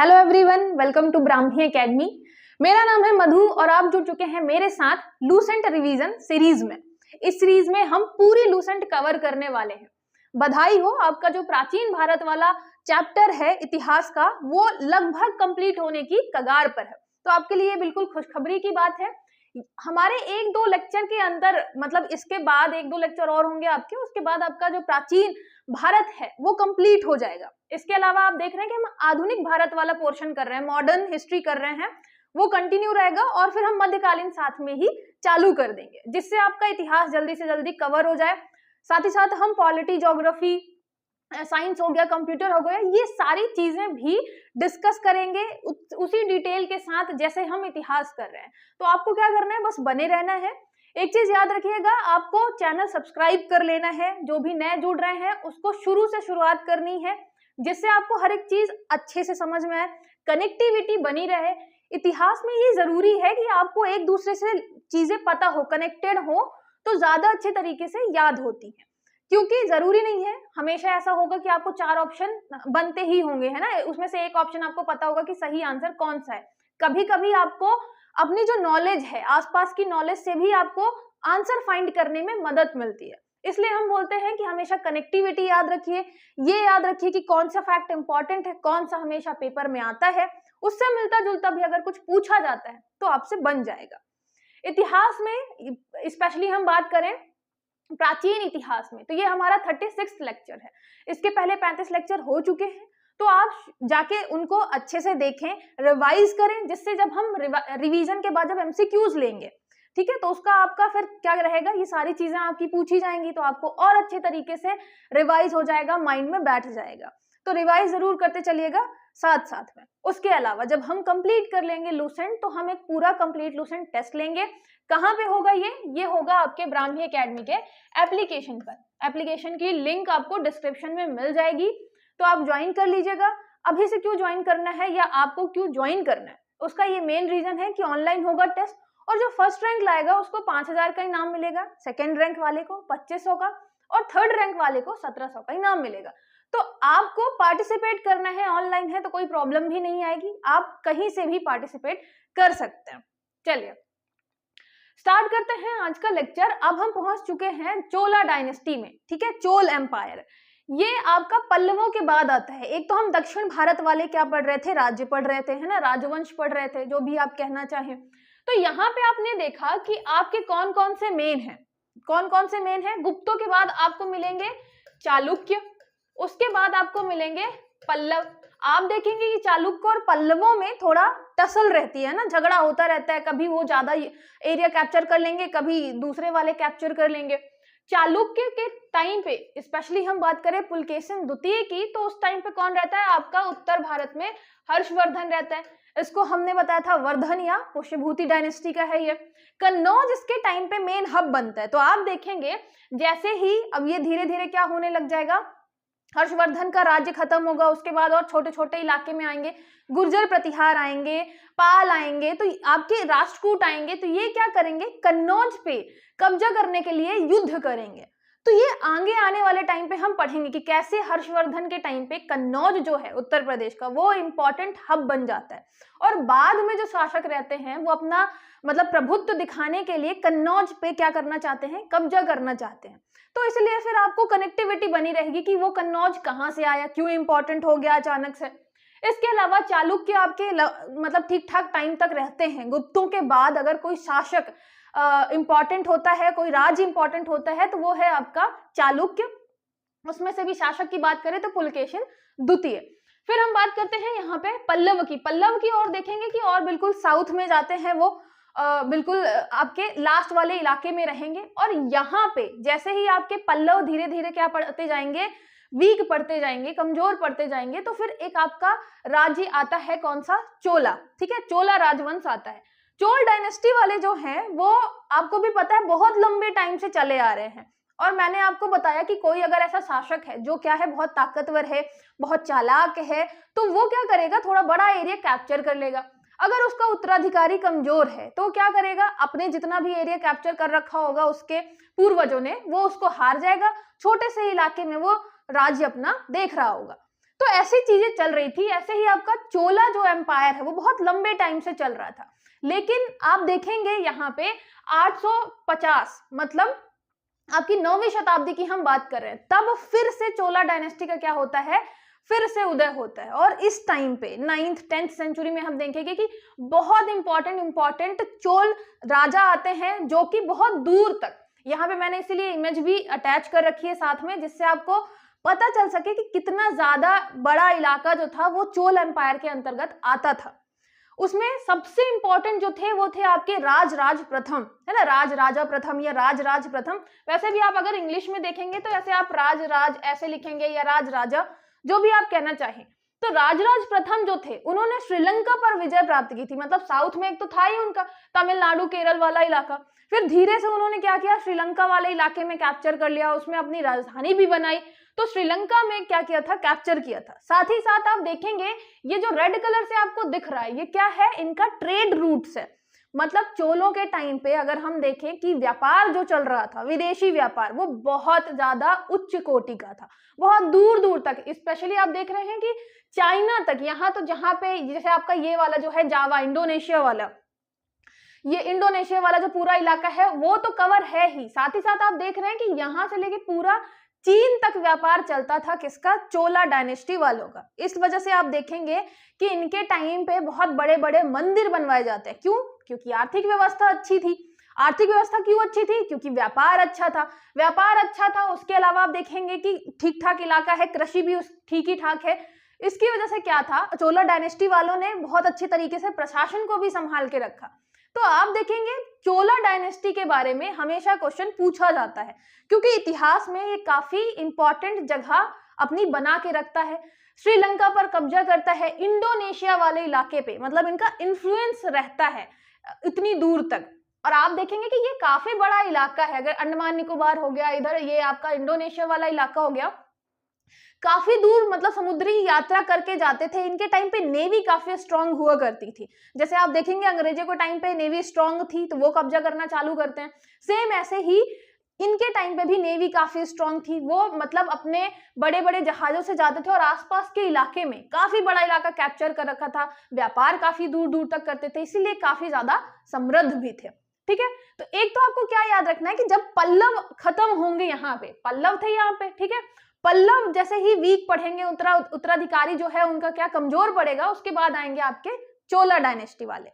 Hello everyone, welcome to Brahmi academy. मेरा नाम है मधु और आप जुड़ चुके हैं मेरे साथ लूसेंट रिवीजन सीरीज में। इस सीरीज में हम पूरी लूसेंट कवर करने वाले हैं। बधाई हो, आपका जो प्राचीन भारत वाला चैप्टर है इतिहास का, वो लगभग कंप्लीट होने की कगार पर है। तो आपके लिए बिल्कुल खुशखबरी की बात है, हमारे एक दो लेक्चर के अंदर, मतलब इसके बाद एक दो लेक्चर और होंगे आपके, उसके बाद आपका जो प्राचीन भारत है वो कंप्लीट हो जाएगा। इसके अलावा आप देख रहे हैं कि हम आधुनिक भारत वाला पोर्शन कर रहे हैं, मॉडर्न हिस्ट्री कर रहे हैं, वो कंटिन्यू रहेगा और फिर हम मध्यकालीन साथ में ही चालू कर देंगे, जिससे आपका इतिहास जल्दी से जल्दी कवर हो जाए। साथ ही साथ हम पॉलिटी, ज्योग्राफी, साइंस हो गया, कंप्यूटर हो गया, ये सारी चीजें भी डिस्कस करेंगे उसी डिटेल के साथ जैसे हम इतिहास कर रहे हैं। तो आपको क्या करना है, बस बने रहना है। एक चीज याद रखिएगा, आपको चैनल सब्सक्राइब कर लेना है। जो भी नए जुड़ रहे हैं उसको शुरू से शुरुआत करनी है, जिससे आपको हर एक चीज अच्छे से समझ में आए, कनेक्टिविटी बनी रहे। इतिहास में ये जरूरी है कि आपको एक दूसरे से चीजें पता हो, कनेक्टेड हो, तो ज्यादा अच्छे तरीके से याद होती है। क्योंकि जरूरी नहीं है हमेशा ऐसा होगा कि आपको 4 ऑप्शन बनते ही होंगे, है ना, उसमें से एक ऑप्शन आपको पता होगा कि सही आंसर कौन सा है। कभी कभी आपको अपनी जो नॉलेज है, आसपास की नॉलेज से भी आपको आंसर फाइंड करने में मदद मिलती है। इसलिए हम बोलते हैं कि हमेशा कनेक्टिविटी याद रखिए। ये याद रखिए कि कौन सा फैक्ट इंपॉर्टेंट है, कौन सा हमेशा पेपर में आता है, उससे मिलता जुलता भी अगर कुछ पूछा जाता है तो आपसे बन जाएगा। इतिहास में स्पेशली हम बात करें प्राचीन इतिहास में, तो ये हमारा 36 लेक्चर है। इसके पहले 35 लेक्चर हो चुके हैं, तो आप जाके उनको अच्छे से देखें, रिवाइज करें, जिससे जब हम रिवीजन के बाद जब एमसीक्यूज लेंगे, ठीक है, तो उसका आपका फिर क्या रहेगा, ये सारी चीजें आपकी पूछी जाएंगी, तो आपको और अच्छे तरीके से रिवाइज हो जाएगा, माइंड में बैठ जाएगा। तो रिवाइज जरूर करते चलिएगा साथ साथ में। उसके अलावा जब हम कंप्लीट कर लेंगे लूसेंट, तो हम एक पूरा कंप्लीट लूसेंट टेस्ट लेंगे। कहाँ पे होगा ये होगा आपके ब्राह्मी एकेडमी के एप्लीकेशन पर। एप्लीकेशन की लिंक आपको डिस्क्रिप्शन में मिल जाएगी, तो आप ज्वाइन कर लीजिएगा। अभी से क्यों ज्वाइन करना है या आपको क्यों ज्वाइन करना है, उसका ये मेन रीजन है कि ऑनलाइन होगा टेस्ट, और जो फर्स्ट रैंक लाएगा उसको 5000 का इनाम मिलेगा, सेकेंड रैंक वाले को 2500 का, और थर्ड रैंक वाले को 1700 का इनाम मिलेगा। तो आपको पार्टिसिपेट करना है, ऑनलाइन है तो कोई प्रॉब्लम भी नहीं आएगी, आप कहीं से भी पार्टिसिपेट कर सकते हैं। चलिए स्टार्ट करते हैं आज का लेक्चर। अब हम पहुंच चुके हैं चोला डायनेस्टी में, ठीक है, चोल एम्पायर। ये आपका पल्लवों के बाद आता है। एक तो हम दक्षिण भारत वाले क्या पढ़ रहे थे, राज्य पढ़ रहे थे, है ना, राजवंश पढ़ रहे थे, जो भी आप कहना चाहें। तो यहाँ पे आपने देखा कि आपके कौन कौन से मेन हैं, कौन कौन से मेन हैं। गुप्तों के बाद आपको मिलेंगे चालुक्य, उसके बाद आपको मिलेंगे पल्लव। आप देखेंगे कि चालुक्य और पल्लवों में थोड़ा टसल रहती है ना, झगड़ा होता रहता है, कभी वो ज्यादा एरिया कैप्चर कर लेंगे, कभी दूसरे वाले कैप्चर कर लेंगे। चालुक्य के टाइम पे स्पेशली हम बात करें पुलकेशिन द्वितीय की, तो उस टाइम पे कौन रहता है आपका उत्तर भारत में, हर्षवर्धन रहता है। इसको हमने बताया था वर्धन या पुष्यभूति डायनेस्टी का है ये। कन्नौज इसके टाइम पे मेन हब बनता है। तो आप देखेंगे जैसे ही अब ये धीरे धीरे क्या होने लग जाएगा, हर्षवर्धन का राज्य खत्म होगा, उसके बाद और छोटे छोटे इलाके में आएंगे, गुर्जर प्रतिहार आएंगे, पाल आएंगे, तो आपके राष्ट्रकूट आएंगे। तो ये क्या करेंगे, कन्नौज पे कब्जा करने के लिए युद्ध करेंगे। तो ये आगे आने वाले टाइम पे हम पढ़ेंगे कि कैसे हर्षवर्धन के टाइम पे कन्नौज जो है उत्तर प्रदेश का, वो इंपॉर्टेंट हब बन जाता है। और बाद में जो शासक रहते हैं वो अपना मतलब प्रभुत्व दिखाने के लिए कन्नौज पे क्या करना चाहते हैं, कब्जा करना चाहते हैं। तो इसलिए फिर आपको कनेक्टिविटी बनी रहेगी कि वो कन्नौज कहाँ से आया, क्यों इंपॉर्टेंट हो गया अचानक से। इसके अलावा चालुक्य आपके मतलब ठीक ठाक टाइम तक रहते हैं। गुप्तों के बाद अगर कोई शासक इंपॉर्टेंट होता है, कोई राज्य इंपॉर्टेंट होता है, तो वो है आपका चालुक्य। उसमें से भी शासक की बात करें तो पुलकेशिन द्वितीय। फिर हम बात करते हैं यहाँ पे पल्लव की। पल्लव की और देखेंगे कि और बिल्कुल साउथ में जाते हैं, वो बिल्कुल आपके लास्ट वाले इलाके में रहेंगे। और यहाँ पे जैसे ही आपके पल्लव धीरे धीरे क्या पढ़ते जाएंगे, वीक पढ़ते जाएंगे, कमजोर पढ़ते जाएंगे, तो फिर एक आपका राज्य आता है कौन सा, चोला, ठीक है, चोला राजवंश आता है। चोल डायनेस्टी वाले जो हैं वो आपको भी पता है बहुत लंबे टाइम से चले आ रहे हैं। और मैंने आपको बताया कि कोई अगर ऐसा शासक है जो क्या है, बहुत ताकतवर है, बहुत चालाक है, तो वो क्या करेगा, थोड़ा बड़ा एरिया कैप्चर कर लेगा। अगर उसका उत्तराधिकारी कमजोर है तो क्या करेगा, अपने जितना भी एरिया कैप्चर कर रखा होगा उसके पूर्वजों ने, वो उसको हार जाएगा, छोटे से इलाके में वो राज्य अपना देख रहा होगा। तो ऐसी चीजें चल रही थी। ऐसे ही आपका चोला जो एम्पायर है वो बहुत लंबे टाइम से चल रहा था, लेकिन आप देखेंगे यहाँ पे 850 मतलब आपकी 9वीं शताब्दी की हम बात कर रहे हैं, तब फिर से चोला डायनेस्टी का क्या होता है, फिर से उदय होता है। और इस टाइम पे 9th 10th सेंचुरी में हम देखेंगे कि बहुत इंपॉर्टेंट चोल राजा आते हैं जो कि बहुत दूर तक, यहाँ पे मैंने इसीलिए इमेज भी अटैच कर रखी है साथ में, जिससे आपको पता चल सके कि कितना ज्यादा बड़ा इलाका जो था वो चोल एम्पायर के अंतर्गत आता था। उसमें सबसे इंपॉर्टेंट जो थे वो थे आपके राज प्रथम, है ना, राजा प्रथम या राज प्रथम। वैसे भी आप अगर इंग्लिश में देखेंगे तो ऐसे आप राज ऐसे लिखेंगे या राजा, जो भी आप कहना चाहें। तो राज प्रथम जो थे उन्होंने श्रीलंका पर विजय प्राप्त की थी। मतलब साउथ में एक तो था ही उनका तमिलनाडु केरल वाला इलाका, फिर धीरे से उन्होंने क्या किया, श्रीलंका वाले इलाके में कैप्चर कर लिया, उसमें अपनी राजधानी भी बनाई। तो श्रीलंका में क्या किया था, कैप्चर किया था। साथ ही साथ आप देखेंगे ये जो रेड कलर से आपको दिख रहा है ये क्या है, इनका ट्रेड रूट्स है। मतलब चोलों के टाइम पे अगर हम देखें कि व्यापार जो चल रहा था, विदेशी व्यापार, वो बहुत ज्यादा उच्च कोटि का था, बहुत दूर दूर तक। स्पेशली आप देख रहे हैं कि चाइना तक, यहाँ तो जहाँ पे जैसे आपका ये वाला जो है जावा, इंडोनेशिया वाला, ये इंडोनेशिया वाला जो पूरा इलाका है वो तो कवर है ही। साथ ही साथ आप देख रहे हैं कि यहाँ से लेके पूरा चीन तक व्यापार चलता था, किसका, चोला डायनेस्टी वालों का। इस वजह से आप देखेंगे कि इनके टाइम पे बहुत बड़े बड़े मंदिर बनवाए जाते हैं। क्यों? क्योंकि आर्थिक व्यवस्था अच्छी थी। आर्थिक व्यवस्था क्यों अच्छी थी? क्योंकि व्यापार अच्छा था। व्यापार अच्छा था, उसके अलावा आप देखेंगे कि ठीक ठाक इलाका है, कृषि भी ठीक ही ठाक है। इसकी वजह से क्या था, चोला डायनेस्टी वालों ने बहुत अच्छी तरीके से प्रशासन को भी संभाल के रखा। तो आप देखेंगे चोला डायनेस्टी के बारे में हमेशा क्वेश्चन पूछा जाता है, क्योंकि इतिहास में ये काफी इंपॉर्टेंट जगह अपनी बना के रखता है। श्रीलंका पर कब्जा करता है, इंडोनेशिया वाले इलाके पे, मतलब इनका इन्फ्लुएंस रहता है इतनी दूर तक। और आप देखेंगे कि ये काफी बड़ा इलाका है। अगर अंडमान निकोबार हो गया, इधर ये आपका इंडोनेशिया वाला इलाका हो गया, काफी दूर मतलब समुद्री यात्रा करके जाते थे। इनके टाइम पे नेवी काफी स्ट्रांग हुआ करती थी। जैसे आप देखेंगे अंग्रेजों के टाइम पे नेवी स्ट्रांग थी तो वो कब्जा करना चालू करते हैं, सेम ऐसे ही इनके टाइम पे भी नेवी काफी स्ट्रांग थी। वो मतलब अपने बड़े बड़े जहाजों से जाते थे और आसपास के इलाके में काफी बड़ा इलाका कैप्चर कर रखा था, व्यापार काफी दूर दूर तक करते थे, इसीलिए काफी ज्यादा समृद्ध भी थे। ठीक है, तो एक तो आपको क्या याद रखना है कि जब पल्लव खत्म होंगे, यहाँ पे पल्लव थे यहाँ पे, ठीक है, पल्लव जैसे ही वीक पढ़ेंगे, उत्तराधिकारी जो है उनका क्या कमजोर पड़ेगा, उसके बाद आएंगे आपके चोला डायनेस्टी वाले।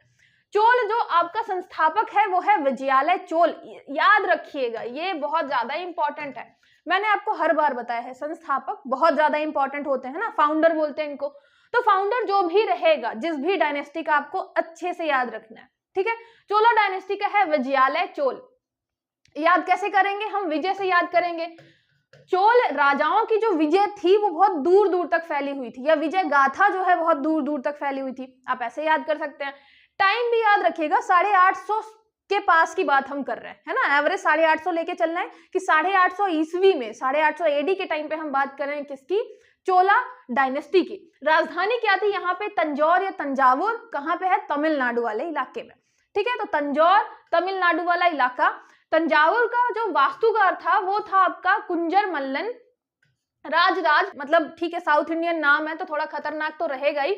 चोल जो आपका संस्थापक है वो है विजयालय चोल। याद रखिएगा, ये बहुत ज्यादा इंपॉर्टेंट है। मैंने आपको हर बार बताया है संस्थापक बहुत ज्यादा इंपॉर्टेंट होते हैं ना, फाउंडर बोलते हैं इनको। तो फाउंडर जो भी रहेगा जिस भी डायनेस्टी का, आपको अच्छे से याद रखना है। ठीक है, चोला डायनेस्टी का है विजयालय चोल। याद कैसे करेंगे हम, विजय से याद करेंगे। चोल राजाओं की जो विजय थी वो बहुत दूर दूर तक फैली हुई थी, या विजय गाथा जो है बहुत दूर दूर तक फैली हुई थी, आप ऐसे याद कर सकते हैं। टाइम भी याद रखिएगा, 850 के पास की बात हम कर रहे हैं, है ना, एवरेज 850 लेके चलना है कि 850 ईस्वी में, 850 एडी के टाइम पे हम बात कर रहे हैं किसकी, चोला डायनेस्टी की। राजधानी क्या थी यहाँ पे, तंजौर या तंजावुर, कहाँ पे है, तमिलनाडु वाले इलाके में। ठीक है, तो तंजौर तमिलनाडु वाला इलाका। तंजावुर का जो वास्तुकार था वो था आपका कुंजर मल्लन राज, मतलब ठीक है साउथ इंडियन नाम है तो थोड़ा खतरनाक तो रहेगा ही।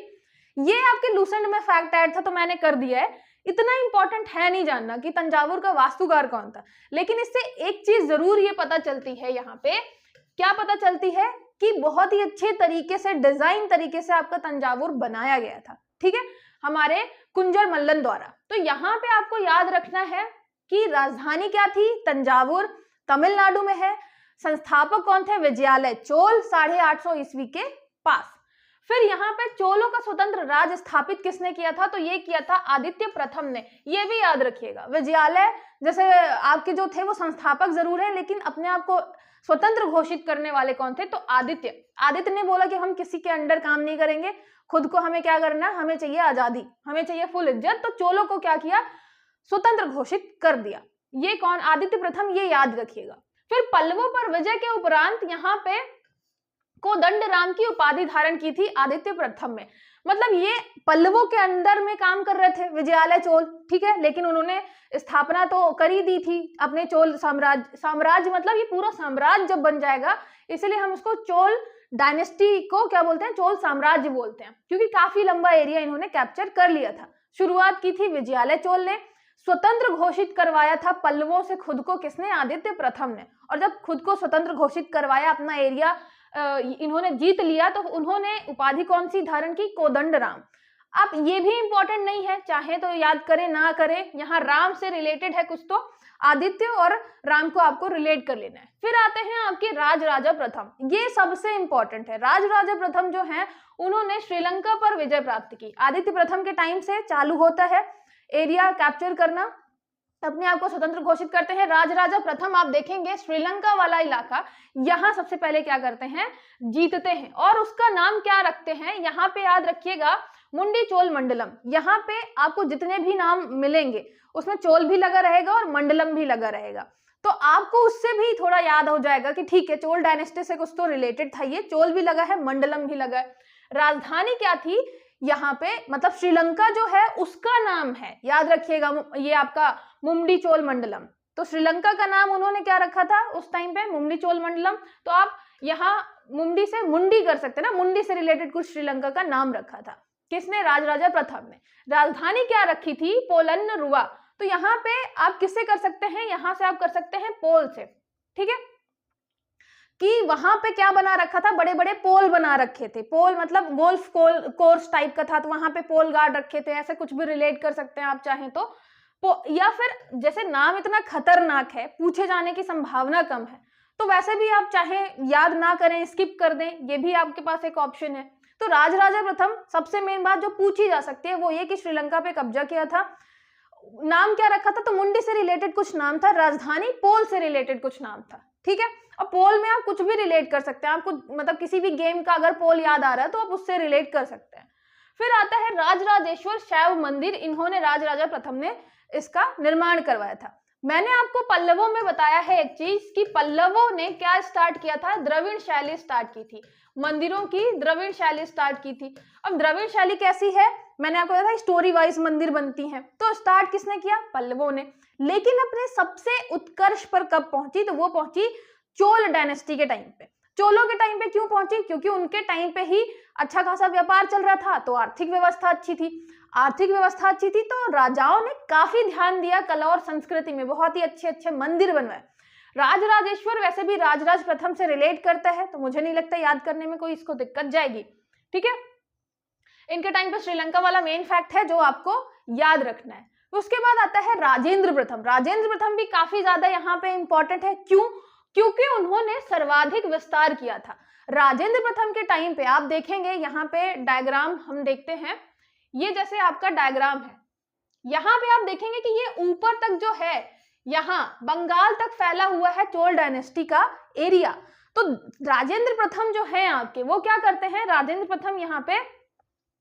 ये आपके लूसेंट में फैक्ट ऐड था तो मैंने कर दिया है, इतना इंपॉर्टेंट है नहीं जानना कि तंजावुर का वास्तुकार कौन था। लेकिन इससे एक चीज जरूर ये पता चलती है, यहाँ पे क्या पता चलती है कि बहुत ही अच्छे तरीके से, डिजाइन तरीके से आपका तंजावुर बनाया गया था। ठीक है, हमारे कुंजर मल्लन द्वारा। तो यहाँ पे आपको याद रखना है कि राजधानी क्या थी, तंजावुर, तमिलनाडु में है। संस्थापक कौन थे, विजयालय चोल, 850 ईस्वी के पास। फिर यहाँ पे चोलों का स्वतंत्र राज स्थापित किसने किया था, तो ये किया था आदित्य प्रथम ने। ये भी याद रखिएगा, विजयालय जैसे आपके जो थे वो संस्थापक जरूर है, लेकिन अपने आप को स्वतंत्र घोषित करने वाले कौन थे, तो आदित्य ने बोला कि हम किसी के अंडर काम नहीं करेंगे, खुद को हमें क्या करना है, हमें चाहिए आजादी, हमें चाहिए फुल इज्जत। तो चोलों को क्या किया, स्वतंत्र घोषित कर दिया। ये कौन, आदित्य प्रथम, ये याद रखिएगा। फिर पल्लवों पर विजय के उपरांत यहाँ पे कोदंड राम की उपाधि धारण की थी आदित्य प्रथम में। मतलब ये पल्लवों के अंदर में काम कर रहे थे विजयालय चोल, ठीक है, लेकिन उन्होंने स्थापना तो कर ही दी थी अपने चोल साम्राज्य मतलब ये पूरा साम्राज्य जब बन जाएगा, इसलिए हम उसको चोल डायनेस्टी को क्या बोलते हैं, चोल साम्राज्य बोलते हैं, क्योंकि काफी लंबा एरिया इन्होंने कैप्चर कर लिया था। शुरुआत की थी विजयालय चोल ने। स्वतंत्र घोषित करवाया था पल्लवों से खुद को किसने, आदित्य प्रथम ने। और जब खुद को स्वतंत्र घोषित करवाया, अपना एरिया इन्होंने जीत लिया, तो उन्होंने उपाधि कौन सी धारण की, कोदंडराम। अब ये भी इंपॉर्टेंट नहीं है, चाहे तो याद करें ना करें, यहाँ राम से रिलेटेड है कुछ, तो आदित्य और राम को आपको रिलेट कर लेना है। फिर आते हैं आपके राजराजा प्रथम, ये सबसे इंपॉर्टेंट है। राजराजा प्रथम जो है उन्होंने श्रीलंका पर विजय प्राप्त की। आदित्य प्रथम के टाइम से चालू होता है एरिया कैप्चर करना, अपने आप को स्वतंत्र घोषित करते हैं। राजराजा प्रथम आप देखेंगे श्रीलंका वाला इलाका यहाँ सबसे पहले क्या करते हैं, जीतते हैं, और उसका नाम क्या रखते हैं, यहाँ पे याद रखिएगा मुंडी चोल मंडलम। यहाँ पे आपको जितने भी नाम मिलेंगे उसमें चोल भी लगा रहेगा और मंडलम भी लगा रहेगा, तो आपको उससे भी थोड़ा याद हो जाएगा कि ठीक है, चोल डायनेस्टी से कुछ तो रिलेटेड था, ये चोल भी लगा है, मंडलम भी लगा है। राजधानी क्या थी यहाँ पे, मतलब श्रीलंका जो है उसका नाम है, याद रखिएगा, ये आपका मुंडी चोल मंडलम। तो श्रीलंका का नाम उन्होंने क्या रखा था उस टाइम पे, मुंडी चोल मंडलम। तो आप यहाँ मुंडी से मुंडी कर सकते हैं ना, मुंडी से रिलेटेड कुछ श्रीलंका का नाम रखा था, किसने, राजराजा प्रथम ने। राजधानी क्या रखी थी, पोलन्नुरुवा। तो यहाँ पे आप किससे कर सकते हैं, यहाँ से आप कर सकते हैं पोल से, ठीक है, कि वहां पे क्या बना रखा था, बड़े बड़े पोल बना रखे थे। पोल मतलब गोल्फ कोर्स टाइप का था, तो वहां पे पोल गार्ड रखे थे, ऐसे कुछ भी रिलेट कर सकते हैं आप चाहें तो। या फिर जैसे नाम इतना खतरनाक है, पूछे जाने की संभावना कम है, तो वैसे भी आप चाहें याद ना करें, स्किप कर दें, ये भी आपके पास एक ऑप्शन है। तो राजराजा प्रथम, सबसे मेन बात जो पूछी जा सकती है वो ये कि श्रीलंका पे कब्जा किया था। नाम क्या रखा था, तो मुंडी से रिलेटेड कुछ नाम था, राजधानी पोल से रिलेटेड कुछ नाम था, ठीक है। और पोल में आप कुछ भी रिलेट कर सकते हैं, आपको मतलब किसी भी गेम का अगर पोल याद आ रहा है तो आप उससे रिलेट कर सकते हैं। फिर आता है राजराजेश्वर शैव मंदिर, इन्होंने राजराजा प्रथम ने इसका निर्माण करवाया था। मैंने आपको पल्लवों में बताया है एक चीज कि पल्लवों ने क्या स्टार्ट किया था, द्रविड़ शैली स्टार्ट की थी, मंदिरों की द्रविड़ शैली स्टार्ट की थी। अब द्रविड़ शैली कैसी है, मैंने आपको बताया था स्टोरी वाइज मंदिर बनती हैं, तो स्टार्ट किसने किया, पल्लवों ने। लेकिन अपने सबसे उत्कर्ष पर कब पहुंची, तो वो पहुंची चोल डायनेस्टी के टाइम पे। चोलों के टाइम पे क्यों पहुंची, क्योंकि उनके टाइम पे ही अच्छा खासा व्यापार चल रहा था, तो आर्थिक व्यवस्था अच्छी थी। आर्थिक व्यवस्था अच्छी थी तो राजाओं ने काफी ध्यान दिया कला और संस्कृति में, बहुत ही अच्छे अच्छे मंदिर बनवाए। राजराजेश्वर वैसे भी राजराज प्रथम से रिलेट करता है, तो मुझे नहीं लगता याद करने में कोई इसको दिक्कत जाएगी, ठीक है। इनके टाइम पे श्रीलंका वाला मेन फैक्ट है जो आपको याद रखना है। उसके बाद आता है राजेंद्र प्रथम। राजेंद्र प्रथम भी काफी ज्यादा यहाँ पे इंपॉर्टेंट है, क्यों, क्योंकि उन्होंने सर्वाधिक विस्तार किया था। राजेंद्र प्रथम के टाइम पे आप देखेंगे, यहाँ पे डायग्राम हम देखते हैं, ये जैसे आपका डायग्राम है, यहाँ पे आप देखेंगे कि ये ऊपर तक जो है, यहाँ बंगाल तक फैला हुआ है चोल डायनेस्टी का एरिया। तो राजेंद्र प्रथम जो है आपके, वो क्या करते हैं, राजेंद्र प्रथम यहाँ पे,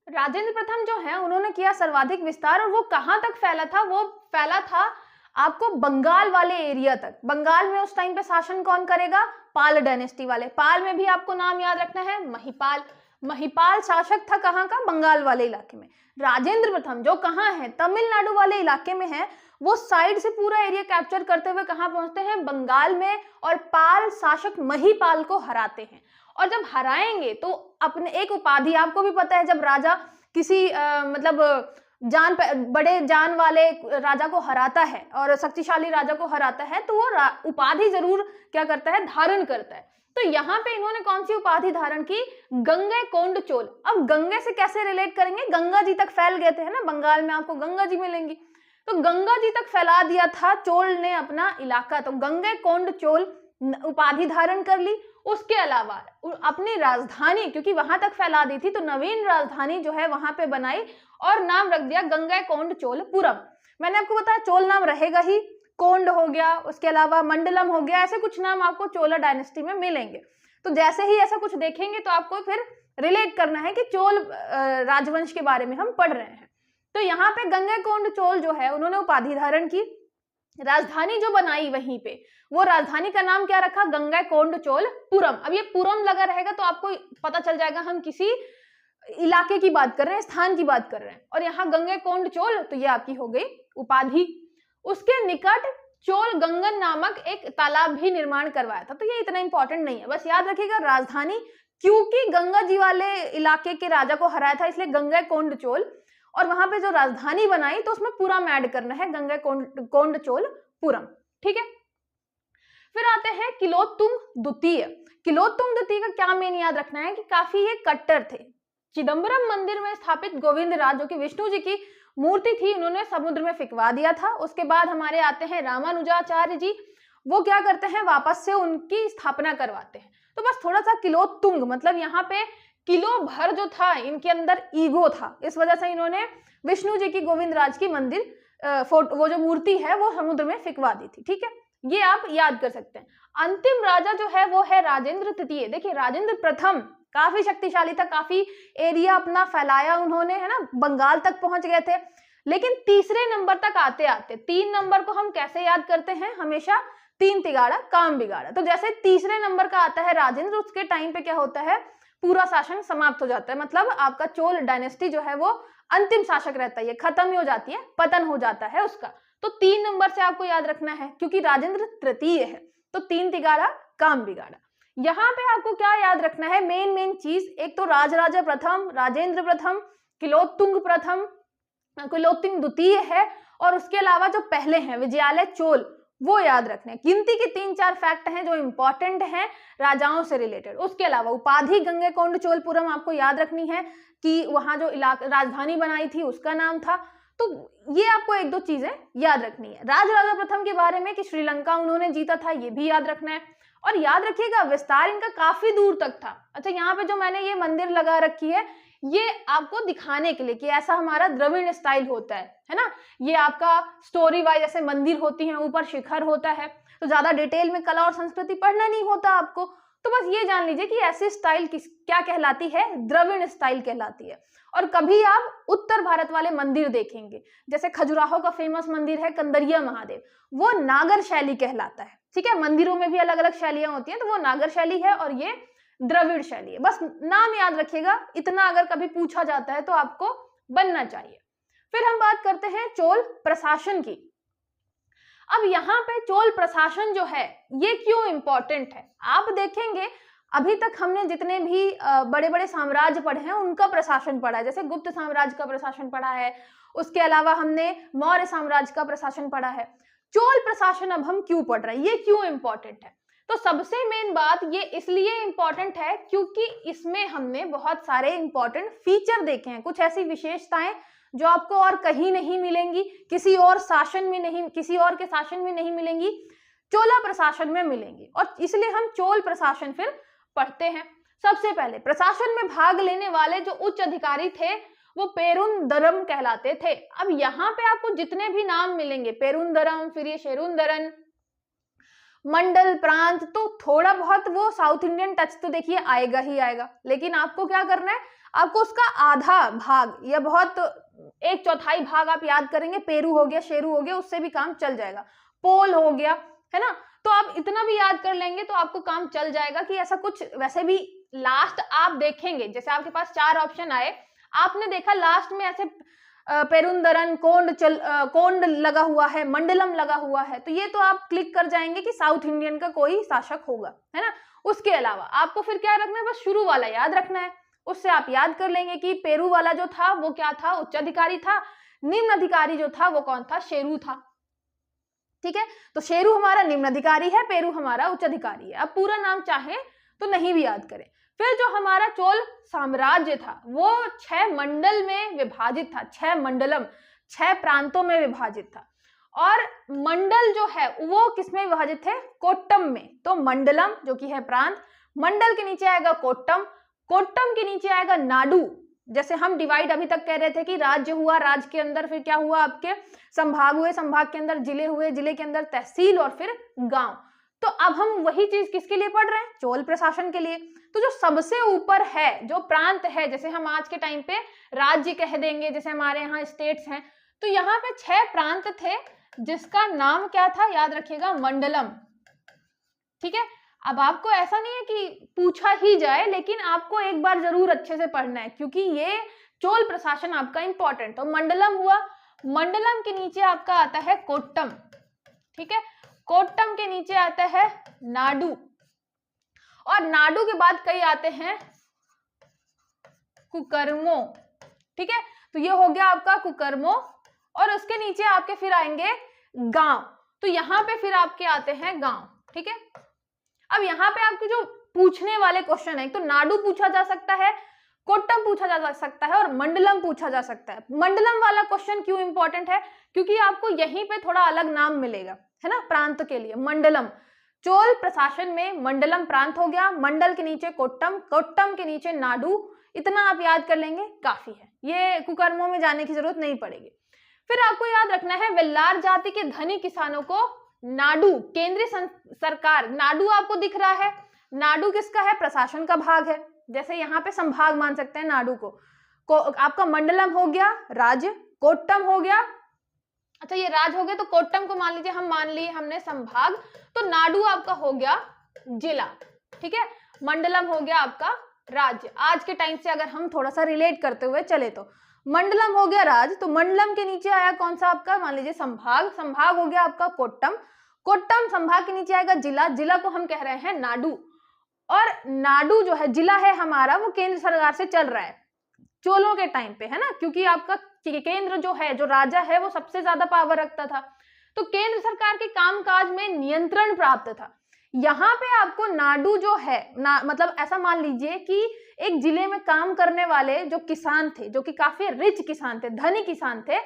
राजेंद्र प्रथम जो है उन्होंने किया सर्वाधिक विस्तार, और वो कहाँ तक फैला था, वो फैला था आपको बंगाल वाले एरिया तक। बंगाल में उस टाइम पे शासन कौन करेगा, पाल डायनेस्टी वाले। पाल में भी आपको नाम याद रखना है, महिपाल। महिपाल शासक था कहाँ का, बंगाल वाले इलाके में। राजेंद्र प्रथम जो कहाँ है, तमिलनाडु वाले इलाके में है, वो साइड से पूरा एरिया कैप्चर करते हुए कहाँ पहुंचते हैं, बंगाल में, और पाल शासक महिपाल को हराते हैं। और जब हराएंगे तो अपने एक उपाधि, आपको भी पता है जब राजा किसी मतलब बड़े जान वाले राजा को हराता है और शक्तिशाली राजा को हराता है, तो वो उपाधि जरूर क्या करता है, धारण करता है। तो यहाँ पे इन्होंने कौन सी उपाधि धारण की, गंगे कोंड चोल। अब गंगे से कैसे रिलेट करेंगे, गंगा जी तक फैल गए थे, है ना, बंगाल में आपको गंगा जी मिलेंगी, तो गंगा जी तक फैला दिया था चोल ने अपना इलाका, तो गंगे कोंड चोल उपाधि धारण कर ली। उसके अलावा अपनी राजधानी, क्योंकि वहां तक फैला दी थी, तो नवीन राजधानी जो है वहां पे बनाई और नाम रख दिया गंगा कोंड चोलपुरम। मैंने आपको बताया चोल नाम रहेगा ही, कोंड हो गया, उसके अलावा मंडलम हो गया, ऐसे कुछ नाम आपको चोला डायनेस्टी में मिलेंगे। तो जैसे ही ऐसा कुछ देखेंगे तो आपको फिर रिलेट करना है कि चोल राजवंश के बारे में हम पढ़ रहे हैं। तो यहाँ पे गंगा कोंड चोल जो है उन्होंने उपाधि धारण की, राजधानी जो बनाई वहीं पे, वो राजधानी का नाम क्या रखा, गंगा कोंड चोलपुरम। अब ये पुरम लगा रहेगा तो आपको पता चल जाएगा हम किसी इलाके की बात कर रहे हैं, स्थान की बात कर रहे हैं। और यहाँ गंगा कोंड चोल, तो ये आपकी हो गई उपाधि। उसके निकट चोल गंगन नामक एक तालाब भी निर्माण करवाया था। तो ये इतना इंपॉर्टेंट नहीं है, बस याद रखिएगा राजधानी क्योंकि गंगा जी वाले इलाके के राजा को हराया था, इसलिए गंगैकोंडचोल, और वहां पे जो राजधानी बनाई तो उसमें पुरम ऐड करना है, गंगैकोंडचोलपुरम। ठीक है, फिर आते हैं किलोत्तुंग द्वितीय। किलोत्तुंग द्वितीय का क्या मेन याद रखना है कि काफी ये कट्टर थे। चिदम्बरम मंदिर में स्थापित गोविंदराज, जो कि विष्णु जी की मूर्ति थी, उन्होंने समुद्र में फिकवा दिया था। उसके बाद हमारे आते हैं रामानुजाचार्य जी, वो क्या करते हैं, वापस से उनकी स्थापना करवाते हैं। तो बस थोड़ा सा किलोत्तुंग, मतलब यहाँ पे किलो भर जो था, इनके अंदर ईगो था, इस वजह से इन्होंने विष्णु जी की गोविंदराज की मंदिर वो जो मूर्ति है वो समुद्र में फिकवा दी थी। ठीक है, ये आप याद कर सकते हैं। अंतिम राजा जो है वो है राजेंद्र तृतीय। देखिए राजेंद्र प्रथम काफी शक्तिशाली था, काफी एरिया अपना फैलाया उन्होंने, है ना, बंगाल तक पहुंच गए थे। लेकिन तीसरे नंबर तक आते आते, 3 नंबर को हम कैसे याद करते हैं, हमेशा 3 तिगाड़ा काम बिगाड़ा। तो जैसे तीसरे नंबर का आता है राजेंद्र, उसके टाइम पे क्या होता है, पूरा शासन समाप्त हो जाता है, मतलब आपका चोल डायनेस्टी जो है वो अंतिम शासक रहता है, ये खत्म ही हो जाती है, पतन हो जाता है उसका। तो 3 नंबर से आपको याद रखना है, क्योंकि राजेंद्र तृतीय है, तो 3 तिगाड़ा काम बिगाड़ा। यहाँ पे आपको क्या याद रखना है, मेन चीज, एक तो राजराजा प्रथम, राजेंद्र प्रथम, किलोत्तुंग प्रथम, किलोत्तुंग द्वितीय है, और उसके अलावा जो पहले हैं विजयालय चोल, वो याद रखने हैं। गिनती के 3-4 फैक्ट हैं जो इंपॉर्टेंट हैं राजाओं से रिलेटेड। उसके अलावा उपाधि गंगैकोंडचोलपुरम आपको याद रखनी है कि वहां जो राजधानी बनाई थी उसका नाम था। तो ये आपको 1-2 चीजें याद रखनी है। राजराजा प्रथम के बारे में कि श्रीलंका उन्होंने जीता था, ये भी याद रखना है। और याद रखिएगा विस्तार इनका काफी दूर तक था। अच्छा, यहाँ पे जो मैंने ये मंदिर लगा रखी है, ये आपको दिखाने के लिए कि ऐसा हमारा द्रविड़ स्टाइल होता है ना। ये आपका स्टोरी वाइज ऐसे मंदिर होती हैं, ऊपर शिखर होता है, तो ज्यादा डिटेल में कला और संस्कृति पढ़ना नहीं होता आपको। तो बस ये जान लीजिए कि ऐसी स्टाइल क्या कहलाती है, द्रविड़ स्टाइल कहलाती है। और कभी आप उत्तर भारत वाले मंदिर देखेंगे, जैसे खजुराहो का फेमस मंदिर है कंदरिया महादेव, वो नागर शैली कहलाता है। ठीक है, मंदिरों में भी अलग अलग शैलियां होती हैं, तो वो नागर शैली है और ये द्रविड़ शैली है। बस नाम याद रखिएगा, इतना अगर कभी पूछा जाता है तो आपको बनना चाहिए। फिर हम बात करते हैं चोल प्रशासन की। अब यहाँ पे चोल प्रशासन जो है ये क्यों इंपॉर्टेंट है, आप देखेंगे अभी तक हमने जितने भी बड़े बड़े साम्राज्य पढ़े हैं उनका प्रशासन पढ़ा है, जैसे गुप्त साम्राज्य का प्रशासन पढ़ा है, उसके अलावा हमने मौर्य साम्राज्य का प्रशासन पढ़ा है। चोल प्रशासन अब हम क्यों पढ़ रहे हैं, ये क्यों इंपॉर्टेंट है? तो सबसे मेन बात ये इसलिए इंपॉर्टेंट है क्योंकि इसमें हमने बहुत सारे इंपॉर्टेंट फीचर देखे हैं, कुछ ऐसी विशेषताएं जो आपको और कहीं नहीं मिलेंगी, किसी और शासन में नहीं, किसी और के शासन में नहीं मिलेंगी, चोला प्रशासन में मिलेंगी। और इसलिए हम चोल प्रशासन फिर पढ़ते हैं। सबसे पहले प्रशासन में भाग लेने वाले जो उच्च अधिकारी थे वो पेरुंदरम कहलाते थे। अब यहाँ पे आपको जितने भी नाम मिलेंगे, पेरुंदरम, फिर ये शेरुंदरन, मंडल, प्रांत, तो थोड़ा बहुत वो साउथ इंडियन टच तो देखिए आएगा ही आएगा, लेकिन आपको क्या करना है, आपको उसका आधा भाग या बहुत 1/4 भाग आप याद करेंगे। पेरू हो गया, शेरू हो गया, उससे भी काम चल जाएगा। पोल हो गया, है ना, तो आप इतना भी याद कर लेंगे तो आपको काम चल जाएगा कि ऐसा कुछ। वैसे भी लास्ट आप देखेंगे, जैसे आपके पास 4 ऑप्शन आए, आपने देखा लास्ट में ऐसे पेरुंदरन, कोंड लगा हुआ है, मंडलम लगा हुआ है, तो ये तो आप क्लिक कर जाएंगे कि साउथ इंडियन का कोई शासक होगा, है ना। उसके अलावा आपको फिर क्या रखना है, बस शुरू वाला याद रखना है, उससे आप याद कर लेंगे कि पेरू वाला जो था वो क्या था, उच्च अधिकारी था। निम्न अधिकारी जो था वो कौन था, शेरू था। ठीक है, तो शेरू हमारा निम्न अधिकारी है, पेरू हमारा उच्च अधिकारी है। अब पूरा नाम चाहे तो नहीं भी याद करें। फिर जो हमारा चोल साम्राज्य था वो 6 मंडल में विभाजित था, 6 मंडलम, 6 प्रांतों में विभाजित था। और मंडल जो है वो किसमें विभाजित थे, कोट्टम में। तो मंडलम जो कि है प्रांत, मंडल के नीचे आएगा कोट्टम, कोट्टम के नीचे आएगा नाडु। जैसे हम डिवाइड अभी तक कह रहे थे कि राज्य हुआ, राज्य के अंदर फिर क्या हुआ, आपके संभाग हुए, संभाग के अंदर जिले हुए, जिले के अंदर तहसील और फिर गांव। तो अब हम वही चीज किसके लिए पढ़ रहे हैं, चोल प्रशासन के लिए। तो जो सबसे ऊपर है, जो प्रांत है, जैसे हम आज के टाइम पे राज्य कह देंगे, जैसे हमारे यहाँ स्टेट्स हैं, तो यहाँ पे 6 प्रांत थे जिसका नाम क्या था, याद रखिएगा, मंडलम। ठीक है, अब आपको ऐसा नहीं है कि पूछा ही जाए, लेकिन आपको एक बार जरूर अच्छे से पढ़ना है क्योंकि ये चोल प्रशासन आपका इंपॉर्टेंट। तो मंडलम हुआ, मंडलम के नीचे आपका आता है कोट्टम। ठीक है, कोट्टम के नीचे आता है नाडु, और नाडु के बाद कई आते हैं कुकर्मों, ठीक है। तो ये हो गया आपका कुकर्मों, और उसके नीचे आपके फिर आएंगे गांव। तो यहाँ पे फिर आपके आते हैं गांव, ठीक है। अब यहाँ पे आपके जो पूछने वाले क्वेश्चन है, तो नाडु पूछा जा सकता है, कोट्टम पूछा जा सकता है, और मंडलम पूछा जा सकता है। मंडलम वाला क्वेश्चन क्यों इंपॉर्टेंट है, क्योंकि आपको यहीं पे थोड़ा अलग नाम मिलेगा, है ना, प्रांत के लिए। मंडलम, चोल प्रशासन में मंडलम प्रांत हो गया, मंडल के नीचे कोट्टम, कोट्टम के नीचे नाडु। इतना आप याद कर लेंगे काफी है, ये कुकर्मों में जाने की जरूरत नहीं पड़ेगी। फिर आपको याद रखना है वेल्लार जाति के धनी किसानों को नाडु, केंद्रीय सरकार, नाडु आपको दिख रहा है, नाडु किसका है, प्रशासन का भाग है। जैसे यहाँ पे संभाग मान सकते हैं नाडु को आपका मंडलम हो गया राज्य, कोट्टम हो गया, अच्छा ये राज हो गया, तो कोट्टम को मान लीजिए, हम मान लिए हमने संभाग, तो नाडु आपका हो गया जिला, ठीक है। मंडलम हो गया आपका राज्य। आज के टाइम से अगर हम थोड़ा सा रिलेट करते हुए चले तो मंडलम हो गया राज्य, तो मंडलम के नीचे आया कौन सा आपका, मान लीजिए संभाग, संभाग हो गया आपका कोट्टम, कोट्टम संभाग के नीचे आएगा जिला, जिला को हम कह रहे हैं नाडु। और नाडु जो है जिला है हमारा, वो केंद्र सरकार से चल रहा है चोलों के टाइम पे, है ना, क्योंकि आपका केंद्र जो है, जो राजा है, वो सबसे ज्यादा पावर रखता था, तो केंद्र सरकार के कामकाज में नियंत्रण प्राप्त था। यहाँ पे आपको नाडु जो है मतलब ऐसा मान लीजिए कि एक जिले में काम करने वाले जो किसान थे, जो कि काफी रिच किसान थे, धनी किसान थे,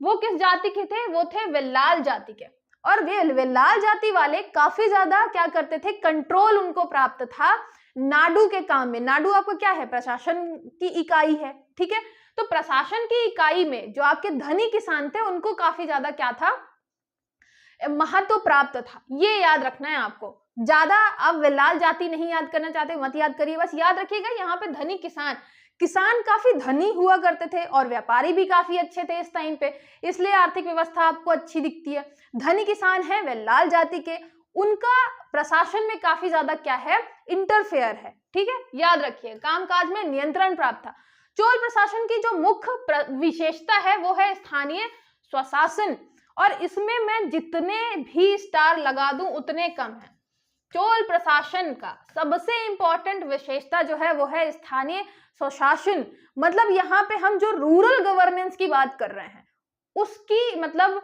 वो किस जाति के थे, वो थे वेल्लाल जाति के। और वे वेल्लाल जाति वाले काफी ज्यादा क्या करते थे, कंट्रोल उनको प्राप्त था नाडु के काम में। नाडु आपको क्या है, प्रशासन की इकाई है, ठीक है। तो प्रशासन की इकाई में जो आपके धनी किसान थे, उनको काफी ज्यादा क्या था, महत्व प्राप्त था। ये याद रखना है आपको। ज्यादा आप वेल्लाल जाति नहीं याद करना चाहते, मत याद करिए, बस याद रखिएगा यहाँ पे धनी किसान, किसान काफी धनी हुआ करते थे, और व्यापारी भी काफी अच्छे थे इस टाइम पे, इसलिए आर्थिक व्यवस्था आपको अच्छी दिखती है। धनी किसान है वेल्लाल जाति के, उनका प्रशासन में काफी ज्यादा क्या है, इंटरफेयर है, ठीक है, याद रखिए, कामकाज में नियंत्रण प्राप्त था। चोल प्रशासन की जो मुख्य विशेषता है वो है स्थानीय स्वशासन, और इसमें मैं जितने भी स्टार लगा दूं उतने कम है। चोल प्रशासन का सबसे इंपॉर्टेंट विशेषता जो है वो है स्थानीय स्वशासन। मतलब यहाँ पे हम जो रूरल गवर्नेंस की बात कर रहे हैं, उसकी मतलब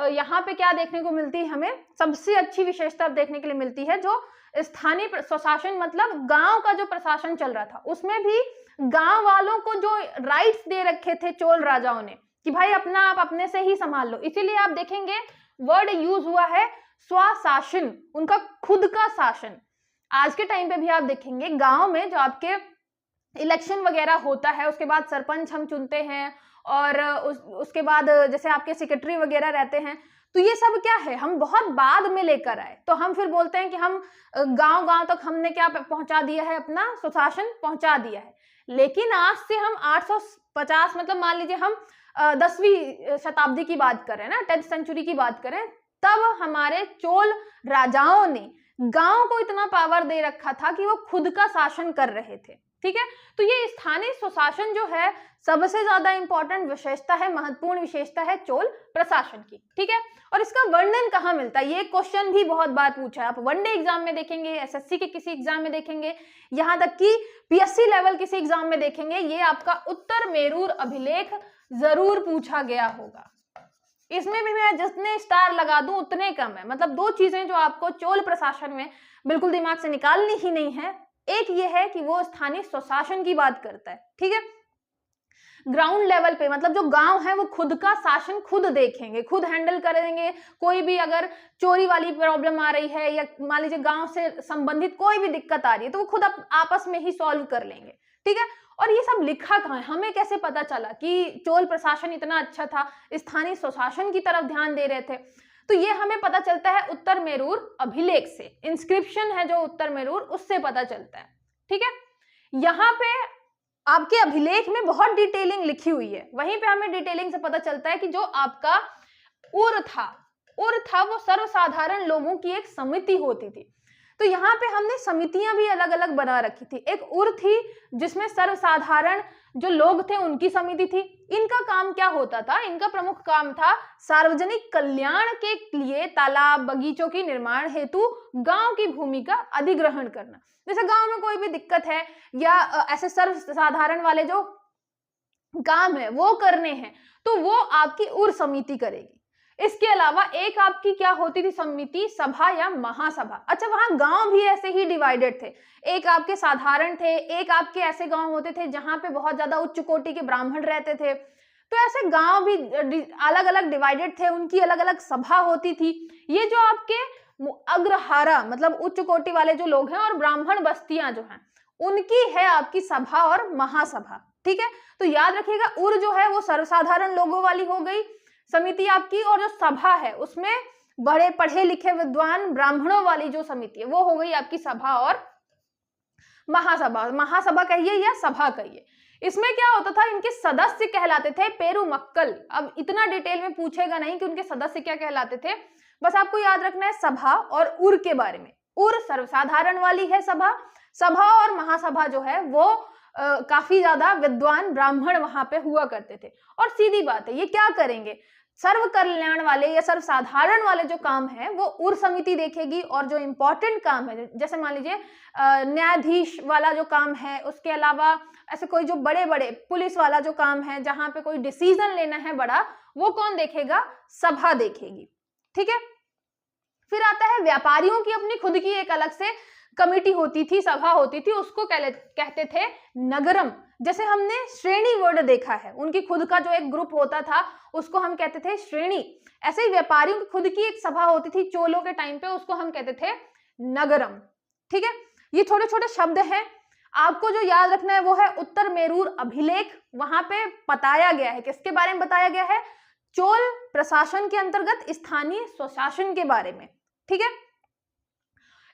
यहाँ पे क्या देखने को मिलती है, हमें सबसे अच्छी विशेषता देखने के लिए मिलती है जो स्थानीय स्वशासन, मतलब गांव का जो प्रशासन चल रहा था, उसमें भी गांव वालों को जो राइट्स दे रखे थे चोल राजाओं ने कि भाई अपना आप अपने से ही संभाल लो। इसीलिए आप देखेंगे वर्ड यूज हुआ है स्वशासन, उनका खुद का शासन। आज के टाइम पे भी आप देखेंगे गांव में जो आपके इलेक्शन वगैरह होता है, उसके बाद सरपंच हम चुनते हैं, और उसके बाद जैसे आपके सेक्रेटरी वगैरह रहते हैं, तो ये सब क्या है, हम बहुत बाद में लेकर आए। तो हम फिर बोलते हैं कि हम गांव गांव तक हमने क्या पहुंचा दिया है, अपना स्वशासन पहुंचा दिया है। लेकिन आज से हम 850 मतलब मान लीजिए हम 10वीं शताब्दी की बात करें ना, 10th सेंचुरी की बात करें, तब हमारे चोल राजाओं ने गांव को इतना पावर दे रखा था कि वो खुद का शासन कर रहे थे, ठीक है। तो ये स्थानीय स्वशासन जो है सबसे ज्यादा इंपॉर्टेंट विशेषता है, महत्वपूर्ण विशेषता है चोल प्रशासन की, ठीक है। और इसका वर्णन कहाँ मिलता है, ये क्वेश्चन भी बहुत बार पूछा है, आप वनडे एग्जाम में देखेंगे, एसएससी के किसी एग्जाम में देखेंगे, यहाँ तक कि पीएससी लेवल किसी एग्जाम में देखेंगे, ये आपका उत्तर मेरूर अभिलेख जरूर पूछा गया होगा। इसमें भी मैं जितने स्टार लगा दूं उतने कम है। मतलब दो चीजें जो आपको चोल प्रशासन में बिल्कुल दिमाग से निकालनी ही नहीं है, एक ये है कि वो स्थानीय स्वशासन की बात करता है, ठीक है। ग्राउंड लेवल पे मतलब जो गांव है वो खुद का शासन खुद देखेंगे, खुद हैंडल करेंगे। कोई भी अगर चोरी वाली प्रॉब्लम आ रही है, या मान लीजिए गांव से संबंधित कोई भी दिक्कत आ रही है, तो वो खुद आपस में ही सॉल्व कर लेंगे, ठीक है। और ये सब लिखा कहाँ है, हमें कैसे पता चला कि चोल प्रशासन इतना अच्छा था, स्थानीय स्वशासन की तरफ ध्यान दे रहे थे? तो ये हमें पता चलता है उत्तर मेरूर अभिलेख से, इंस्क्रिप्शन है जो उत्तर मेरूर, उससे पता चलता है, ठीक है। यहाँ पे आपके अभिलेख में बहुत डिटेलिंग लिखी हुई है, वहीं पे हमें डिटेलिंग से पता चलता है कि जो आपका उर था वो सर्वसाधारण लोगों की एक समिति होती थी। तो यहाँ पे हमने समितियां भी अलग अलग बना रखी थी। एक उर थी जिसमें सर्वसाधारण जो लोग थे उनकी समिति थी। इनका काम क्या होता था, इनका प्रमुख काम था सार्वजनिक कल्याण के लिए तालाब बगीचों की निर्माण हेतु गांव की भूमि का अधिग्रहण करना। जैसे गांव में कोई भी दिक्कत है, या ऐसे सर्वसाधारण वाले जो काम है वो करने हैं, तो वो आपकी उर समिति करेगी। इसके अलावा एक आपकी क्या होती थी समिति, सभा या महासभा। अच्छा, वहां गांव भी ऐसे ही डिवाइडेड थे, एक आपके साधारण थे, एक आपके ऐसे गांव होते थे जहां पे बहुत ज्यादा उच्च कोटि के ब्राह्मण रहते थे, तो ऐसे गांव भी अलग अलग डिवाइडेड थे, उनकी अलग अलग सभा होती थी। ये जो आपके अग्रहारा मतलब उच्च कोटि वाले जो लोग हैं और ब्राह्मण बस्तियां जो हैं, उनकी है आपकी सभा और महासभा। ठीक है, तो याद रखिएगा, उर जो है वो सर्वसाधारण लोगों वाली हो गई समिति आपकी, और जो सभा है उसमें बड़े पढ़े लिखे विद्वान ब्राह्मणों वाली जो समिति है वो हो गई आपकी सभा और महासभा। महासभा कहिए या सभा कहिए। इसमें क्या होता था, इनके सदस्य कहलाते थे पेरुमक्कल। अब इतना डिटेल में पूछेगा नहीं कि उनके सदस्य क्या कहलाते थे, बस आपको याद रखना है सभा और उर के बारे में। उर सर्वसाधारण वाली है सभा, सभा और महासभा जो है वो काफी ज्यादा विद्वान ब्राह्मण वहां पे हुआ करते थे। और सीधी बात है, ये क्या करेंगे, सर्व कल्याण वाले या सर्वसाधारण वाले जो काम है वो उर समिति देखेगी, और जो इंपॉर्टेंट काम है जैसे मान लीजिए न्यायाधीश वाला जो काम है, उसके अलावा ऐसे कोई जो बड़े बड़े पुलिस वाला जो काम है जहां पे कोई डिसीजन लेना है बड़ा, वो कौन देखेगा, सभा देखेगी। ठीक है, फिर आता है व्यापारियों की अपनी खुद की एक अलग से कमेटी होती थी, सभा होती थी, उसको कहते थे नगरम। जैसे हमने श्रेणी वर्ड देखा है, उनकी खुद का जो एक ग्रुप होता था उसको हम कहते थे श्रेणी। ऐसे ही व्यापारियों की खुद की एक सभा होती थी चोलों के टाइम पे, उसको हम कहते थे नगरम। ठीक है, ये छोटे छोटे शब्द हैं, आपको जो याद रखना है वो है उत्तर मेरूर अभिलेख। वहां पे बताया गया है, किसके बारे में बताया गया है, चोल प्रशासन के अंतर्गत स्थानीय स्वशासन के बारे में। ठीक है,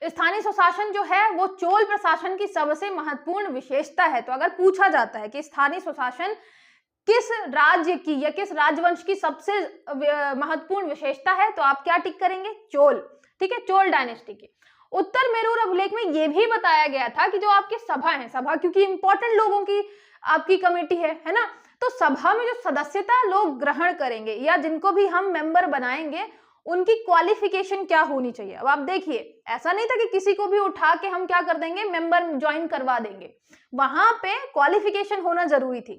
स्थानीय स्वशासन जो है वो चोल प्रशासन की सबसे महत्वपूर्ण विशेषता है। तो अगर पूछा जाता है कि स्थानीय स्वशासन किस राज्य की या किस राजवंश की सबसे महत्वपूर्ण विशेषता है, तो आप क्या टिक करेंगे, चोल। ठीक है, चोल डायनेस्टी की। उत्तर मेरूर अभिलेख में यह भी बताया गया था कि जो आपकी सभा है, सभा क्योंकि इंपॉर्टेंट लोगों की आपकी कमेटी है ना, तो सभा में जो सदस्यता लोग ग्रहण करेंगे या जिनको भी हम मेंबर बनाएंगे, उनकी क्वालिफिकेशन क्या होनी चाहिए। अब आप देखिए, ऐसा नहीं था कि किसी को भी उठा के हम क्या कर देंगे, मेंबर ज्वाइन करवा देंगे, वहां पे क्वालिफिकेशन होना जरूरी थी।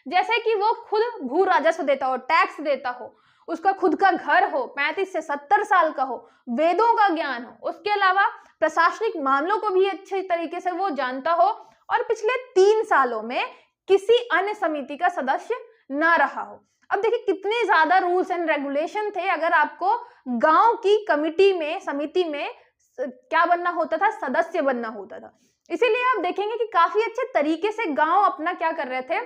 जैसे कि वो खुद भू राजस्व देता हो, टैक्स देता हो, उसका खुद का घर हो, 35 से 70 साल का हो, वेदों का ज्ञान हो, उसके अलावा प्रशासनिक मामलों को भी अच्छे तरीके से वो जानता हो, और पिछले 3 सालों में किसी अन्य समिति का सदस्य ना रहा हो। अब देखिए कितने ज्यादा रूल्स एंड रेगुलेशन थे। अगर आपको गांव की कमिटी में, समिति में क्या बनना होता था, सदस्य बनना होता था। इसीलिए आप देखेंगे कि काफी अच्छे तरीके से गांव अपना क्या कर रहे थे,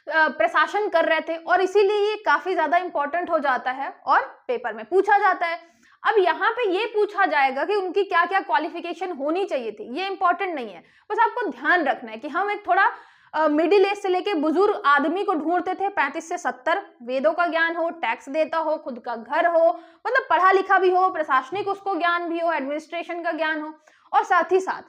प्रशासन कर रहे थे, और इसीलिए ये काफी ज्यादा इंपॉर्टेंट हो जाता है और पेपर में पूछा जाता है। अब यहाँ पे ये पूछा जाएगा कि उनकी क्या क्या क्वालिफिकेशन होनी चाहिए थी, ये इंपॉर्टेंट नहीं है, बस आपको ध्यान रखना है कि हम एक थोड़ा मिडिल एज से लेके बुजुर्ग आदमी को ढूंढते थे, 35 से 70, वेदों का ज्ञान हो, टैक्स देता हो, खुद का घर हो, मतलब पढ़ा लिखा भी हो, प्रशासनिक उसको ज्ञान भी हो, एडमिनिस्ट्रेशन का ज्ञान हो, और साथ ही साथ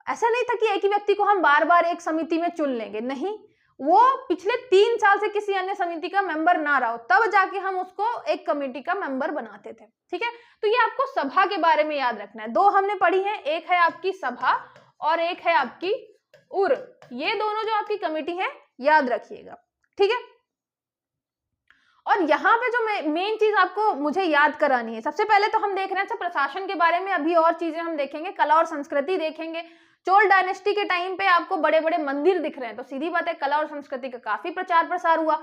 ऐसा नहीं था कि एक ही व्यक्ति को हम बार बार एक समिति में चुन लेंगे, नहीं, वो पिछले 3 साल से किसी अन्य समिति का मेंबर ना रहा हो, तब जाके हम उसको एक कमेटी का मेंबर बनाते थे। ठीक है, तो ये आपको सभा के बारे में याद रखना है। 2 हमने पढ़ी है, एक है आपकी सभा और एक है आपकी उर। ये दोनों जो आपकी कमेटी है याद रखिएगा। ठीक है, और यहाँ पे जो मेन चीज आपको मुझे याद करानी है, सबसे पहले तो हम देख रहे हैं प्रशासन के बारे में, अभी और चीजें हम देखेंगे, कला और संस्कृति देखेंगे। चोल डायनेस्टी के टाइम पे आपको बड़े बड़े मंदिर दिख रहे हैं, तो सीधी बात है कला और संस्कृति का काफी प्रचार प्रसार हुआ।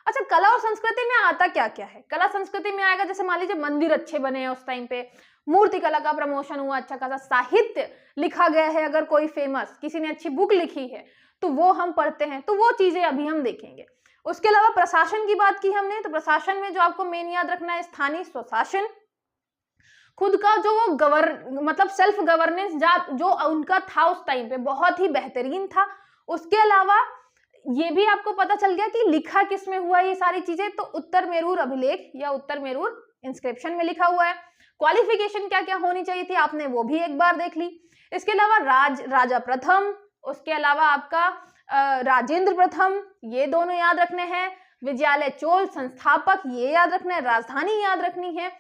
अच्छा, कला और संस्कृति में आता क्या क्या है, कला संस्कृति में आएगा, जैसे मान लीजिए मंदिर अच्छे बने हैं उस टाइम पे, मूर्ति कला का प्रमोशन हुआ, अच्छा खासा साहित्य लिखा गया है, अगर कोई फेमस किसी ने अच्छी बुक लिखी है तो वो हम पढ़ते हैं, तो वो चीजें अभी हम देखेंगे। उसके अलावा प्रशासन की बात की हमने, तो प्रशासन में जो आपको मेन याद रखना है, स्थानीय स्वशासन, खुद का जो वो मतलब सेल्फ गवर्नेंस जो उनका था उस टाइम पे बहुत ही बेहतरीन था। उसके अलावा ये भी आपको पता चल गया कि लिखा किस में हुआ ये सारी चीजें, तो उत्तर मेरूर अभिलेख या उत्तर मेरूर इंस्क्रिप्शन में लिखा हुआ है। क्वालिफिकेशन क्या क्या होनी चाहिए थी आपने वो भी एक बार देख ली। इसके अलावा राजा प्रथम, उसके अलावा आपका राजेंद्र प्रथम, ये दोनों याद रखने हैं। विजयालय चोल संस्थापक, ये याद रखना है। राजधानी याद रखनी है,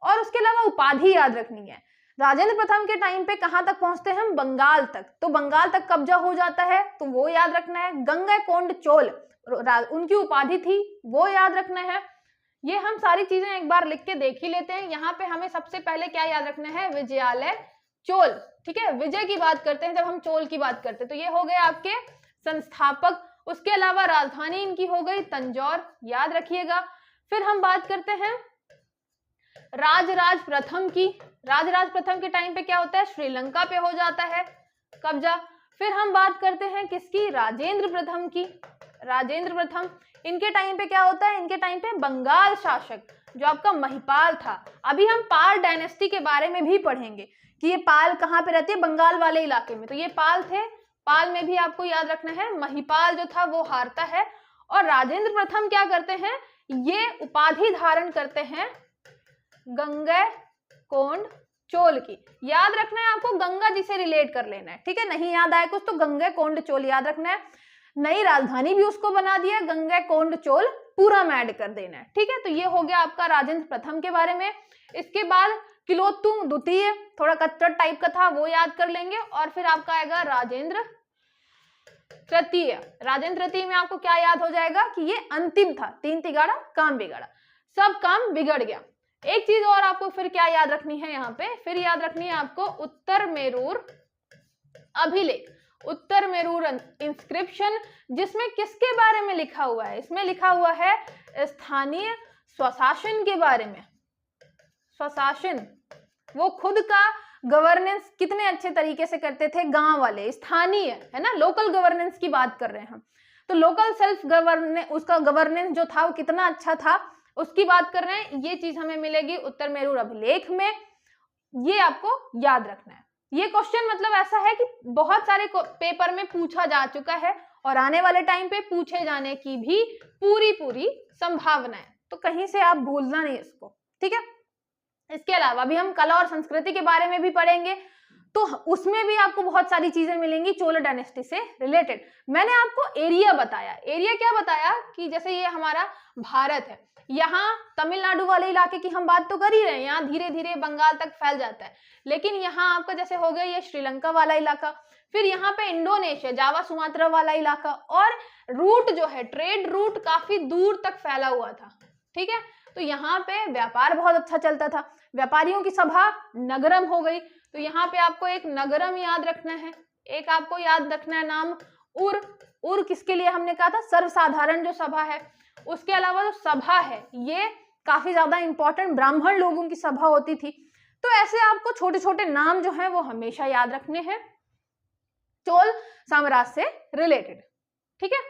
और उसके अलावा उपाधि याद रखनी है। राजेंद्र प्रथम के टाइम पे कहां तक पहुंचते हैं, बंगाल तक, तो बंगाल तक कब्जा हो जाता है, तो वो याद रखना है। गंगैकोंड चोल उनकी उपाधि थी वो याद रखना है। ये हम सारी चीजें एक बार लिख के देख ही लेते हैं। यहाँ पे हमें सबसे पहले क्या याद रखना है, विजयालय चोल, ठीक है, विजय की बात करते हैं जब हम चोल की बात करते हैं, तो ये हो गए आपके संस्थापक। उसके अलावा राजधानी इनकी हो गई तंजौर, याद रखिएगा। फिर हम बात करते हैं राजराज प्रथम की। राजराज प्रथम के टाइम पे क्या होता है, श्रीलंका पे हो जाता है कब्जा। फिर हम बात करते हैं किसकी, राजेंद्र प्रथम की। राजेंद्र प्रथम, इनके टाइम पे क्या होता है, इनके टाइम पे बंगाल शासक जो आपका महिपाल था। अभी हम पाल डायनेस्टी के बारे में भी पढ़ेंगे कि ये पाल कहाँ पे रहते हैं, बंगाल वाले इलाके में, तो ये पाल थे। पाल में भी आपको याद रखना है महिपाल जो था वो हारता है, और राजेंद्र प्रथम क्या करते हैं, ये उपाधि धारण करते हैं गंगैकोंड चोल की। याद रखना है आपको, गंगा जी से रिलेट कर लेना है, ठीक है, नहीं याद आए कुछ तो गंगैकोंड चोल याद रखना है। नई राजधानी भी उसको बना दिया गंगैकोंड चोल, पूरा में ऐड कर देना है, ठीक है। तो ये हो गया आपका राजेंद्र प्रथम के बारे में। इसके बाद किलोत्तुंग द्वितीय, थोड़ा कच्चर टाइप का था, वो याद कर लेंगे। और फिर आपका आएगा राजेंद्र तृतीय। राजेंद्र तृतीय में आपको क्या याद हो जाएगा कि ये अंतिम था, 3 तिगाड़ा काम बिगाड़ा, सब काम बिगड़ गया। एक चीज और आपको फिर क्या याद रखनी है यहाँ पे, फिर याद रखनी है आपको उत्तर मेरूर अभिलेख, उत्तर मेरूर इंस्क्रिप्शन, जिसमें किसके बारे में लिखा हुआ है, इसमें लिखा हुआ है स्थानीय स्वशासन के बारे में। स्वशासन, वो खुद का गवर्नेंस कितने अच्छे तरीके से करते थे, गांव वाले, स्थानीय है ना, लोकल गवर्नेंस की बात कर रहे हैं हम, तो लोकल सेल्फ गवर्नेंस, उसका गवर्नेंस जो था वो कितना अच्छा था उसकी बात कर रहे हैं। ये चीज हमें मिलेगी उत्तर मेरूर अभिलेख में, ये आपको याद रखना है। ये क्वेश्चन मतलब ऐसा है कि बहुत सारे पेपर में पूछा जा चुका है और आने वाले टाइम पे पूछे जाने की भी पूरी संभावना है, तो कहीं से आप भूलना नहीं इसको, ठीक है। इसके अलावा अभी हम कला और संस्कृति के बारे में भी पढ़ेंगे, तो उसमें भी आपको बहुत सारी चीजें मिलेंगी चोल डायनेस्टी से रिलेटेड। मैंने आपको एरिया बताया, एरिया क्या बताया कि जैसे ये हमारा भारत है, यहाँ तमिलनाडु वाले इलाके की हम बात तो कर ही रहे हैं, यहाँ धीरे धीरे बंगाल तक फैल जाता है, लेकिन यहाँ आपका जैसे हो गया ये श्रीलंका वाला इलाका, फिर यहाँ पे इंडोनेशिया, जावा सुमात्रा वाला इलाका, और रूट जो है, ट्रेड रूट काफी दूर तक फैला हुआ था, ठीक है। तो यहाँ पे व्यापार बहुत अच्छा चलता था, व्यापारियों की सभा नगरम हो गई, तो यहाँ पे आपको एक नगरम याद रखना है। एक आपको याद रखना है नाम उर। उर किसके लिए हमने कहा था, सर्वसाधारण जो सभा है। उसके अलावा जो सभा है ये काफी ज्यादा इंपॉर्टेंट ब्राह्मण लोगों की सभा होती थी। तो ऐसे आपको छोटे छोटे नाम जो है वो हमेशा याद रखने हैं चोल साम्राज्य से रिलेटेड, ठीक है।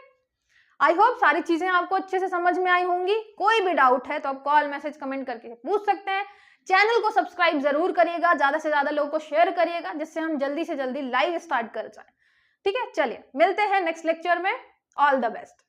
आई होप सारी चीजें आपको अच्छे से समझ में आई होंगी। कोई भी डाउट है तो आप कॉल मैसेज कमेंट करके पूछ सकते हैं। चैनल को सब्सक्राइब जरूर करिएगा, ज्यादा से ज्यादा लोगों को शेयर करिएगा, जिससे हम जल्दी से जल्दी लाइव स्टार्ट कर जाए, ठीक है। चलिए मिलते हैं नेक्स्ट लेक्चर में, ऑल द बेस्ट।